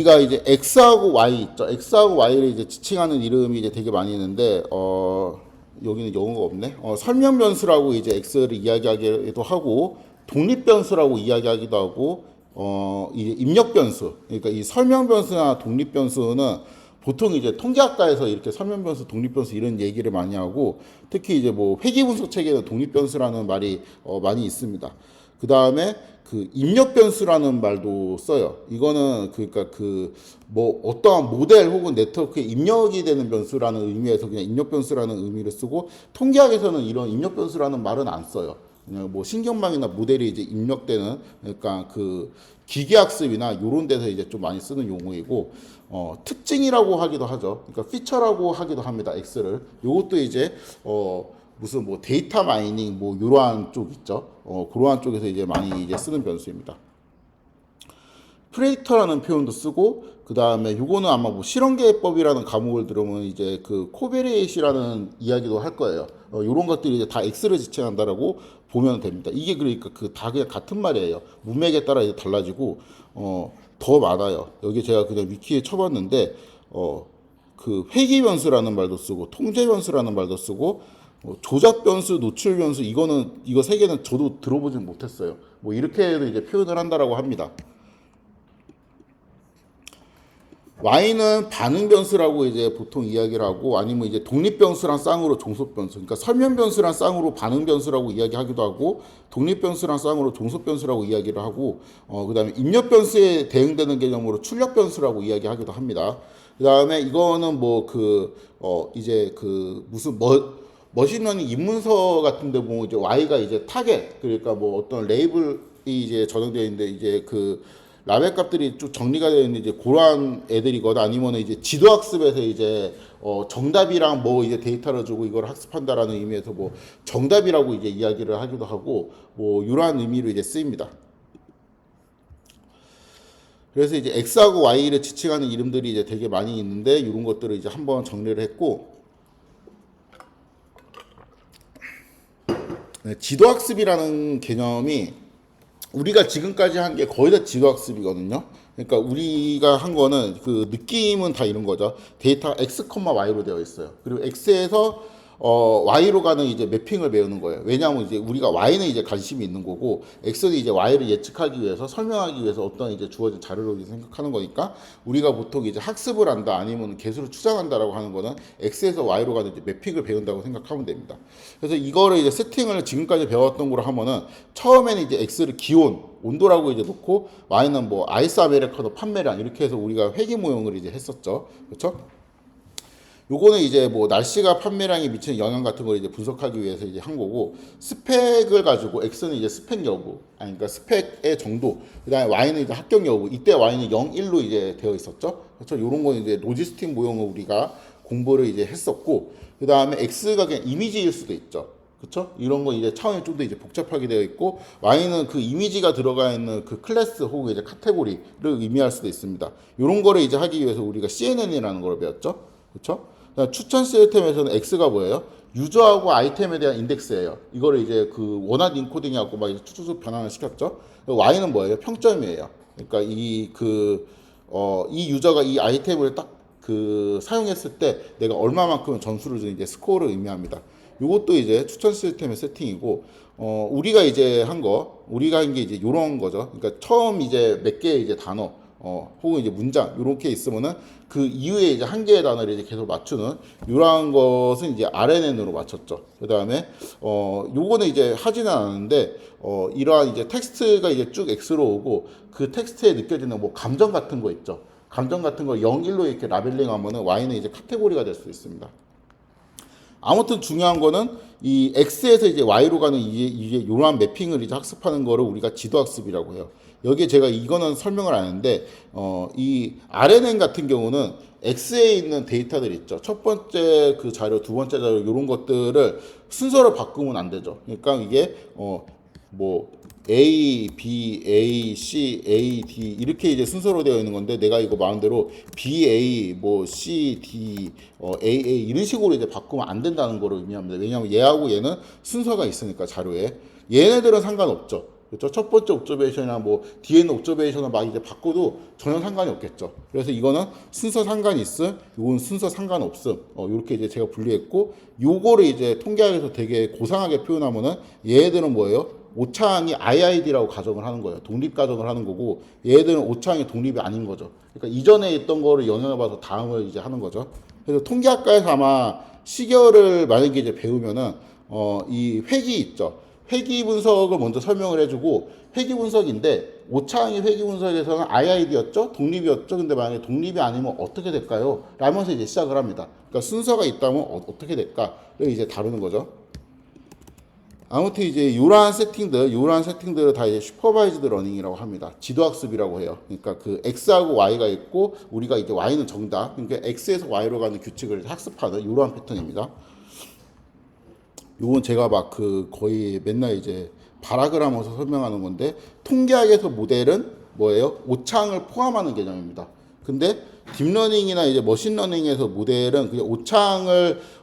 우리가 이제 x하고 y 있죠. x하고 y를 이제 지칭하는 이름이 이제 되게 많이 있는데 여기는 영어가 없네. 설명 변수라고 이제 x를 이야기하기도 하고 독립 변수라고 이야기하기도 하고 이제 입력 변수. 그러니까 이 설명 변수나 독립 변수는 보통 이제 통계학과에서 이렇게 설명 변수, 독립 변수 이런 얘기를 많이 하고 특히 이제 뭐 회귀 분석 책에는 독립 변수라는 말이 많이 있습니다. 그 다음에 그 입력 변수라는 말도 써요. 이거는 그러니까 그 뭐 어떠한 모델 혹은 네트워크에 입력이 되는 변수라는 의미에서 그냥 입력 변수라는 의미를 쓰고 통계학에서는 이런 입력 변수라는 말은 안 써요. 그냥 뭐 신경망이나 모델이 이제 입력되는 그러니까 그 기계학습이나 이런 데서 이제 좀 많이 쓰는 용어이고 특징이라고 하기도 하죠. 그러니까 피처라고 하기도 합니다. X를. 이것도 이제 무슨 뭐 데이터 마이닝 뭐 이러한 쪽 있죠. 그러한 쪽에서 이제 많이 이제 쓰는 변수입니다. 프레디터라는 표현도 쓰고 그 다음에 요거는 아마 뭐 실험계획법이라는 과목을 들으면 이제 그 코베레이시라는 이야기도 할 거예요. 요런 것들이 이제 다 X를 지칭한다라고 보면 됩니다. 이게 그러니까 그 다 그냥 같은 말이에요. 문맥에 따라 이제 달라지고 더 많아요. 여기 제가 그냥 위키에 쳐봤는데 그 회귀 변수라는 말도 쓰고 통제 변수라는 말도 쓰고 조작 변수, 노출 변수 이거 세 개는 저도 들어보진 못했어요. 뭐 이렇게도 이제 표현을 한다라고 합니다. Y는 반응 변수라고 이제 보통 이야기를 하고 아니면 이제 독립 변수랑 쌍으로 종속 변수. 그러니까 설명 변수랑 쌍으로 반응 변수라고 이야기하기도 하고 독립 변수랑 쌍으로 종속 변수라고 이야기를 하고 그다음에 입력 변수에 대응되는 개념으로 출력 변수라고 이야기하기도 합니다. 그다음에 이거는 뭐 이제 그 무슨 머신러닝 입문서 같은 데 보면 이제 Y가 이제 타겟 그러니까 뭐 어떤 레이블이 이제 저장되어 있는데 이제 그 라벨 값들이 좀 정리가 되어 있는 이제 그러한 애들이거나 아니면 이제 지도학습에서 이제 정답이랑 뭐 이제 데이터를 주고 이걸 학습한다라는 의미에서 뭐 정답이라고 이제 이야기를 하기도 하고 뭐 이러한 의미로 이제 쓰입니다. 그래서 이제 X하고 Y를 지칭하는 이름들이 이제 되게 많이 있는데 이런 것들을 이제 한번 정리를 했고 지도학습이라는 개념이 우리가 지금까지 한 게 거의 다 지도학습이거든요. 그러니까 우리가 한 거는 그 느낌은 다 이런 거죠. 데이터 x, y로 되어 있어요. 그리고 x에서 y로 가는 이제 매핑을 배우는 거예요. 왜냐하면 이제 우리가 y는 이제 관심이 있는 거고 x는 이제 y를 예측하기 위해서 설명하기 위해서 어떤 이제 주어진 자료로 생각하는 거니까 우리가 보통 이제 학습을 한다 아니면 개수를 추정한다라고 하는 거는 x에서 y로 가는 이제 매핑을 배운다고 생각하면 됩니다. 그래서 이거를 이제 세팅을 지금까지 배웠던 거로 하면은 처음에는 이제 x를 기온 온도라고 이제 놓고 y는 뭐 아이스 아메리카노 판매량 이렇게 해서 우리가 회계 모형을 이제 했었죠. 그렇죠? 요거는 이제 뭐 날씨가 판매량에 미치는 영향 같은 걸 이제 분석하기 위해서 이제 한 거고 스펙을 가지고 X는 이제 스펙 여부, 아니 그러니까 스펙의 정도, 그다음에 Y는 이제 합격 여부. 이때 Y는 0, 1로 이제 되어 있었죠. 그렇죠? 요런 건 이제 로지스틱 모형을 우리가 공부를 이제 했었고, 그다음에 X가 그냥 이미지일 수도 있죠. 그렇죠? 이런 거 이제 차원이 좀 더 이제 복잡하게 되어 있고 Y는 그 이미지가 들어가 있는 그 클래스 혹은 이제 카테고리를 의미할 수도 있습니다. 이런 거를 이제 하기 위해서 우리가 CNN이라는 걸 배웠죠. 그렇죠? 추천 시스템에서는 X가 뭐예요? 유저하고 아이템에 대한 인덱스예요. 이거를 이제 그 원한 인코딩해갖고 막 이제 쭉쭉 변환을 시켰죠. Y는 뭐예요? 평점이에요. 그러니까 이 유저가 이 아이템을 딱 사용했을 때 내가 얼마만큼 점수를 주는 이제 스코어를 의미합니다. 이것도 이제 추천 시스템의 세팅이고, 우리가 한 게 이제 요런 거죠. 그러니까 처음 이제 몇 개의 이제 단어, 혹은 이제 문장, 요렇게 있으면은 그 이후에 이제 한 개의 단어를 이제 계속 맞추는, 요런 것은 이제 RNN으로 맞췄죠. 그 다음에, 요거는 이제 하지는 않았는데, 이러한 이제 텍스트가 이제 쭉 X로 오고, 그 텍스트에 느껴지는 뭐 감정 같은 거 있죠. 감정 같은 거 0, 1로 이렇게 라벨링 하면은 Y는 이제 카테고리가 될 수 있습니다. 아무튼 중요한 거는 이 X에서 이제 Y로 가는 이제 이러한 매핑을 이제 학습하는 거를 우리가 지도학습이라고 해요. 여기에 제가 이거는 설명을 안 했는데, 이 RNN 같은 경우는 X에 있는 데이터들 있죠. 첫 번째 그 자료, 두 번째 자료, 이런 것들을 순서를 바꾸면 안 되죠. 그러니까 이게, 뭐, A, B, A, C, A, D 이렇게 이제 순서로 되어 있는 건데 내가 이거 마음대로 B, A, 뭐 C, D, A, A 이런 식으로 이제 바꾸면 안 된다는 거를 의미합니다. 왜냐하면 얘하고 얘는 순서가 있으니까 자료에 얘네들은 상관없죠. 그렇죠? 첫 번째 옵저베이션이나 뭐 뒤에 있는 옵저베이션을 막 이제 바꿔도 전혀 상관이 없겠죠. 그래서 이거는 순서 상관이 있음, 요건 순서 상관없음. 이렇게 이제 제가 분리했고, 요거를 이제 통계학에서 되게 고상하게 표현하면은 얘네들은 뭐예요? 오차항이 IID라고 가정을 하는 거예요. 독립 가정을 하는 거고, 얘네들은 오차항이 독립이 아닌 거죠. 그러니까 이전에 있던 거를 영향을 봐서 다음을 이제 하는 거죠. 그래서 통계학과에서 아마 시계열을 만약에 이제 배우면은 이 회귀 있죠. 회귀 분석을 먼저 설명을 해주고, 회귀 분석인데 오차항이 회귀 분석에서는 IID였죠, 독립이었죠. 근데 만약에 독립이 아니면 어떻게 될까요? 라면서 이제 시작을 합니다. 그러니까 순서가 있다면 어떻게 될까를 이제 다루는 거죠. 아무튼 이제 이러한 세팅들을 다 이제 슈퍼바이즈드 러닝이라고 합니다. 지도학습이라고 해요. 그러니까 그 X하고 Y가 있고, 우리가 이제 Y는 정답, 그러니까 X에서 Y로 가는 규칙을 학습하는 이러한 패턴입니다. 요건 제가 막 그 거의 맨날 이제 발악을 하면서 설명하는 건데, 통계학에서 모델은 뭐예요? 오차항을 포함하는 개념입니다. 근데 딥러닝이나 이제 머신러닝에서 모델은 그냥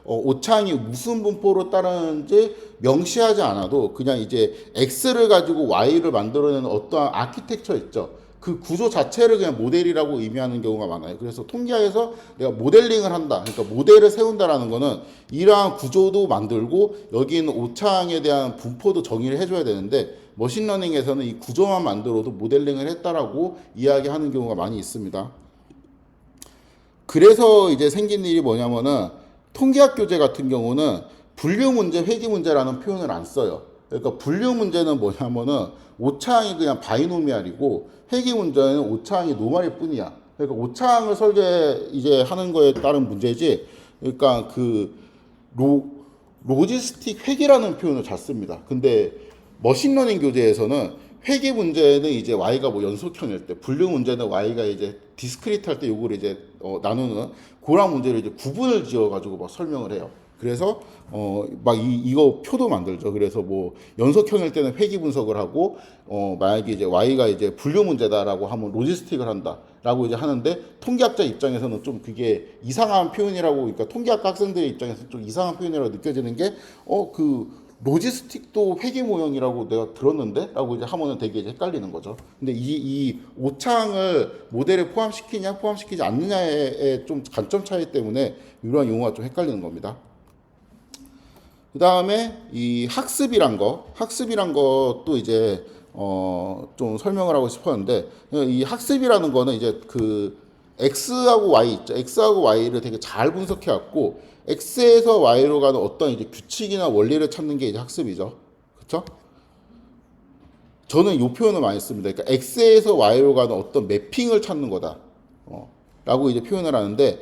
오차항이 무슨 분포로 따르는지 명시하지 않아도 그냥 이제 X를 가지고 Y를 만들어내는 어떠한 아키텍처 있죠. 그 구조 자체를 그냥 모델이라고 의미하는 경우가 많아요. 그래서 통계학에서 내가 모델링을 한다, 그러니까 모델을 세운다라는 거는 이러한 구조도 만들고 여기 있는 오차항에 대한 분포도 정의를 해줘야 되는데, 머신러닝에서는 이 구조만 만들어도 모델링을 했다라고 이야기하는 경우가 많이 있습니다. 그래서 이제 생긴 일이 뭐냐면은, 통계학 교재 같은 경우는 분류 문제, 회귀 문제라는 표현을 안 써요. 그러니까 분류 문제는 뭐냐면은 오차항이 그냥 바이노미알이고, 회귀 문제는 오차항이 노말일 뿐이야. 그러니까 오차항을 설계 이제 하는 거에 따른 문제지. 그러니까 그 로지스틱 회귀라는 표현을 잘 씁니다. 근데 머신러닝 교재에서는 회귀 문제는 이제 y가 뭐 연속형일 때, 분류 문제는 y가 이제 디스크리트 할 때 요거를 이제 나누는 그런 문제를 이제 구분을 지어 가지고 막 설명을 해요. 그래서 막 이거 표도 만들죠. 그래서 뭐 연속형일 때는 회귀 분석을 하고, 만약에 이제 y가 이제 분류 문제다라고 하면 로지스틱을 한다라고 이제 하는데, 통계학자 입장에서는 좀 그게 이상한 표현이라고, 그러니까 통계학 학생들의 입장에서 좀 이상한 표현이라고 느껴지는 게, 그 로지스틱도 회계 모형이라고 내가 들었는데? 라고 이제 하면은 되게 이제 헷갈리는 거죠. 근데 이 오차항을 모델에 포함시키냐, 포함시키지 않느냐의 좀 관점 차이 때문에 이러한 용어가 좀 헷갈리는 겁니다. 그 다음에 이 학습이란 것도 이제 좀 설명을 하고 싶었는데, 이 학습이라는 거는 이제 그 X하고 Y 있죠. X하고 Y를 되게 잘 분석해 왔고, X에서 Y로 가는 어떤 이제 규칙이나 원리를 찾는 게 이제 학습이죠. 그렇죠? 저는 이 표현을 많이 씁니다. 그러니까 X에서 Y로 가는 어떤 매핑을 찾는 거다. 라고 이제 표현을 하는데,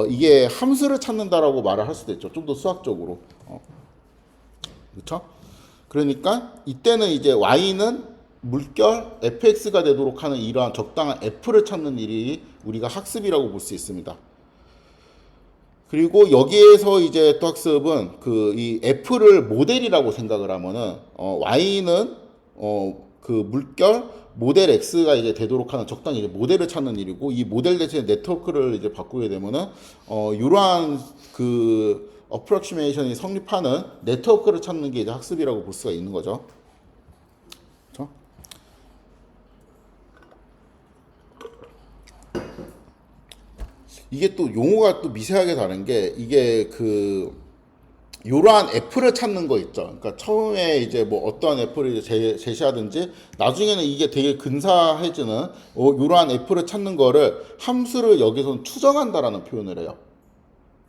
이게 함수를 찾는다라고 말을 할 수도 있죠. 좀 더 수학적으로. 그렇죠? 그러니까 이때는 이제 Y는 물결 fx가 되도록 하는 이러한 적당한 f를 찾는 일이 우리가 학습이라고 볼 수 있습니다. 그리고 여기에서 이제 또 학습은 그 이 f를 모델이라고 생각을 하면은 y는 그 물결 모델 x가 이제 되도록 하는 적당히 이제 모델을 찾는 일이고, 이 모델 대신에 네트워크를 이제 바꾸게 되면은 이러한 그 어프로키메이션이 성립하는 네트워크를 찾는 게 이제 학습이라고 볼 수가 있는 거죠. 그렇죠? 이게 또 용어가 또 미세하게 다른 게, 이게 그 요러한 애플을 찾는 거 있죠. 그러니까 처음에 이제 뭐 어떠한 애플을 이제 제시하든지, 나중에는 이게 되게 근사해지는 요러한 애플을 찾는 거를 함수를 여기서는 추정한다라는 표현을 해요.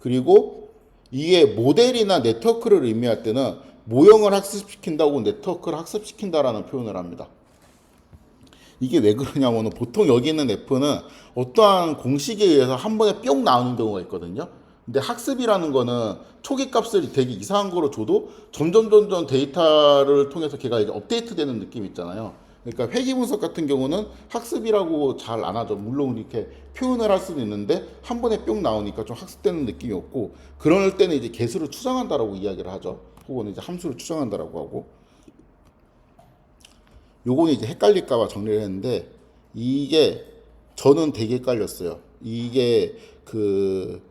그리고 이게 모델이나 네트워크를 의미할 때는 모형을 학습시킨다고 네트워크를 학습시킨다라는 표현을 합니다. 이게 왜 그러냐면은, 보통 여기 있는 F는 어떠한 공식에 의해서 한 번에 뿅 나오는 경우가 있거든요. 근데 학습이라는 거는 초기 값을 되게 이상한 거로 줘도 점점 데이터를 통해서 걔가 이제 업데이트 되는 느낌 있잖아요. 그러니까 회귀 분석 같은 경우는 학습이라고 잘 안 하죠. 물론 이렇게 표현을 할 수도 있는데 한 번에 뿅 나오니까 좀 학습되는 느낌이 없고, 그럴 때는 이제 개수를 추정한다라고 이야기를 하죠. 혹은 이제 함수를 추정한다라고 하고. 요거는 이제 헷갈릴까봐 정리를 했는데, 이게 저는 되게 헷갈렸어요. 이게 그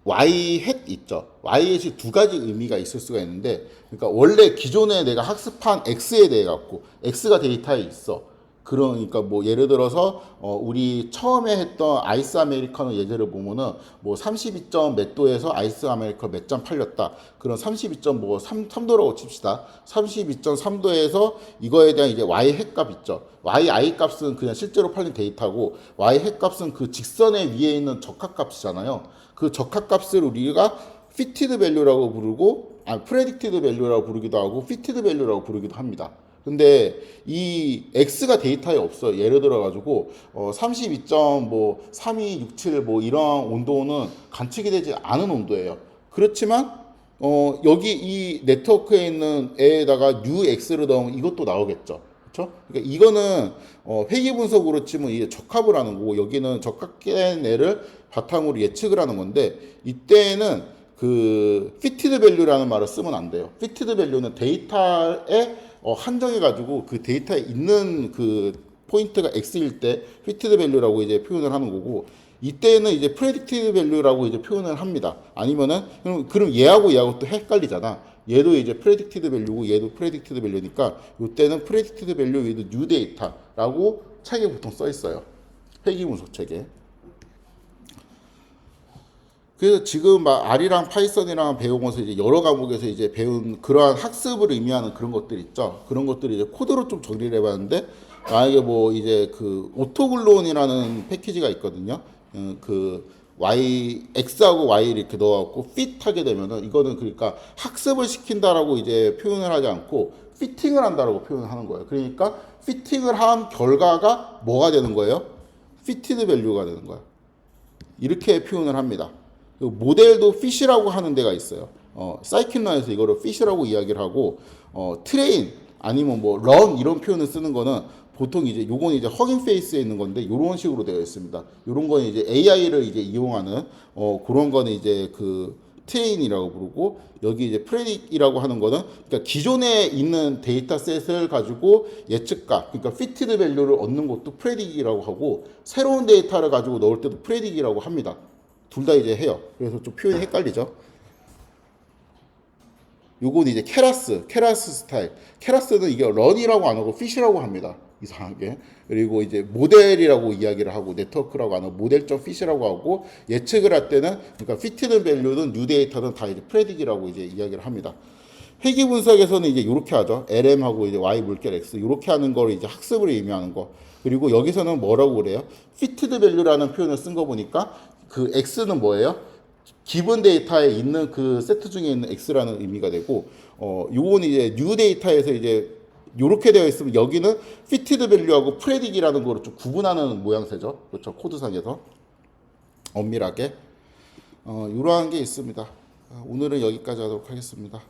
y hat 있죠. y-hat이 두 가지 의미가 있을 수가 있는데, 그러니까 원래 기존에 내가 학습한 x에 대해 갖고 x가 데이터에 있어. 그러니까 뭐 예를 들어서 우리 처음에 했던 아이스 아메리카노 예제를 보면은 뭐 32점 몇 도에서 아이스 아메리카노 몇 잔 팔렸다. 그런 32점 뭐 3도라고 칩시다. 32.3도에서 이거에 대한 이제 y 핵값 있죠. yi 값은 그냥 실제로 팔린 데이터고 y 핵값은 그 직선의 위에 있는 적합값이잖아요. 그 적합값을 우리가 fitted value라고 부르고 predicted value라고 부르기도 하고 fitted value라고 부르기도 합니다. 근데 이 x가 데이터에 없어요. 예를 들어 가지고 32.3267 뭐 이런 온도는 관측이 되지 않은 온도예요. 그렇지만 여기 이 네트워크에 있는 애에다가 new x를 넣으면 이것도 나오겠죠. 그렇죠? 그러니까 이거는 회귀 분석으로 치면 이게 적합을 하는 거고 여기는 적합된 애를 바탕으로 예측을 하는 건데 이때는 그 fitted value라는 말을 쓰면 안 돼요. fitted value는 데이터에 한정해가지고 그 데이터에 있는 그 포인트가 x일 때 fitted value라고 이제 표현을 하는 거고 이때는 이제 predicted value라고 이제 표현을 합니다. 아니면은 그럼 얘하고 얘하고 또 헷갈리잖아. 얘도 이제 predicted value고 얘도 predicted value니까 이때는 predicted value with new data라고 책에 보통 써 있어요. 회귀 분석 책에. 그래서 지금 막 R이랑 파이썬이랑 배우면서 이제 여러 과목에서 이제 배운 그러한 학습을 의미하는 그런 것들 있죠. 그런 것들을 이제 코드로 좀 정리를 해봤는데 만약에 뭐 이제 그 오토글론이라는 패키지가 있거든요. 그 x하고 y를 이렇게 넣어갖고 fit하게 되면은 이거는 그러니까 학습을 시킨다라고 이제 표현을 하지 않고 피팅을 한다라고 표현을 하는 거예요. 그러니까 피팅을 한 결과가 뭐가 되는 거예요? fitted value가 되는 거예요. 이렇게 표현을 합니다. 모델도 fish라고 하는 데가 있어요. 사이킨러에서 이거를 fish라고 이야기를 하고 트레인 아니면 뭐 run 이런 표현을 쓰는 거는 보통 이제 요건 이제 허깅 페이스에 있는 건데 이런 식으로 되어 있습니다. 요런 거는 이제 AI를 이제 이용하는 그런 거는 이제 그 트레인이라고 부르고 여기 이제 predict이라고 하는 거는 그러니까 기존에 있는 데이터셋을 가지고 예측값 그러니까 fitted value를 얻는 것도 predict이라고 하고 새로운 데이터를 가지고 넣을 때도 predict이라고 합니다. 둘 다 이제 해요. 그래서 좀 표현이 헷갈리죠. 요건 이제 케라스 스타일. 케라스는 이게 런이라고 안 하고 피시라고 합니다. 이상하게. 그리고 이제 모델이라고 이야기를 하고 네트워크라고 안 하고 모델.피시라고 하고 예측을 할 때는 그러니까 fitted value는 new data는 다 이제 predict이라고 이제 이야기를 합니다. 회귀 분석에서는 이제 이렇게 하죠. LM하고 이제 Y 물결 X 이렇게 하는 걸 이제 학습을 의미하는 거. 그리고 여기서는 뭐라고 그래요? fitted value라는 표현을 쓴 거 보니까 그 X는 뭐예요? 기본 데이터에 있는 그 세트 중에 있는 X라는 의미가 되고, 요건 이제 뉴 데이터에서 이제 요렇게 되어 있으면 여기는 fitted value하고 predict이라는 거를 좀 구분하는 모양새죠. 그렇죠. 코드상에서. 엄밀하게. 이러한 게 있습니다. 오늘은 여기까지 하도록 하겠습니다.